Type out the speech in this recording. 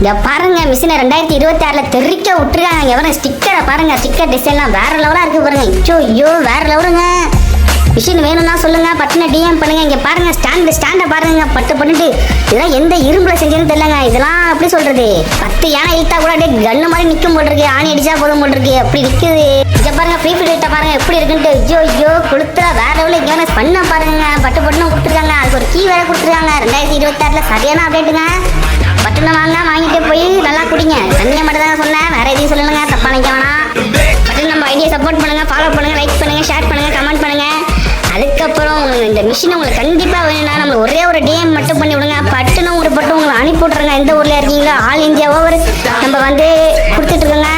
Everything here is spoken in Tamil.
இங்க பாருங்க மிஷினை 2026ல தெறிக்க விட்டுருக்காங்க. இங்க பாருங்க ஸ்டிக்கரை பாருங்க, ஸ்டிக்கர் டிசைன்லாம் வேற லெவலா இருக்கு பாருங்க. ஐயோ வேற லெவலுங்க. மிஷின் வேணும்னா சொல்லுங்க, பட்டுன டிஎம் பண்ணுங்க. இங்க பாருங்க ஸ்டாண்டை பாருங்க, பட்டுட்டு இதெல்லாம் எந்த இரும்புல செஞ்சதுன்னு தெரியலங்க. இதெல்லாம் எப்படி சொல்றது, 10 யானை இழுத்தா கூட அப்படியே கண்ணு மாதிரி நிற்கும் போட்டிருக்கு, ஆணி அடிச்சா போதும் போட்டிருக்கு, அப்படி நிற்குது. இங்க பாருங்க ஃப்ரீ ஃபீல்ட பாருங்க எப்படி இருக்குன்ட்டு. ஐயோ கொடுத்தா வேற லெவலில். இங்கே பண்ண பாருங்க, பட்டுன்னு கொடுத்துருக்காங்க. அதுக்கு ஒரு கீ வேற கொடுத்துருக்காங்க. 2026ல சரியான அப்டேட்டுங்க. பட்டுனை வாங்கிட்டு போய் நல்லா குடிங்க. தண்ணியை மட்டும் தான் சொன்னேன், வேற எதையும் சொல்லுங்க, தப்பா நினைக்க வேணாம். பட்டுன்னு நம்ம ஐடியா சப்போர்ட் பண்ணுங்க, ஃபாலோ பண்ணுங்க, லைக் பண்ணுங்க, ஷேர் பண்ணுங்க, கமெண்ட் பண்ணுங்க. அதுக்கப்புறம் இந்த மிஷின் உங்களுக்கு கண்டிப்பாக வேணும்னா நம்ம ஒரே ஒரு டிஎம் மட்டும் பண்ணி விடுங்க. பட்டுன்னு ஒரு பட்டு உங்களுக்கு அனுப்பி விட்ருங்க. எந்த ஊரில் இருக்கீங்களோ ஆல் இந்தியா ஓவர் நம்ம வந்து கொடுத்துட்டு இருக்கோங்க.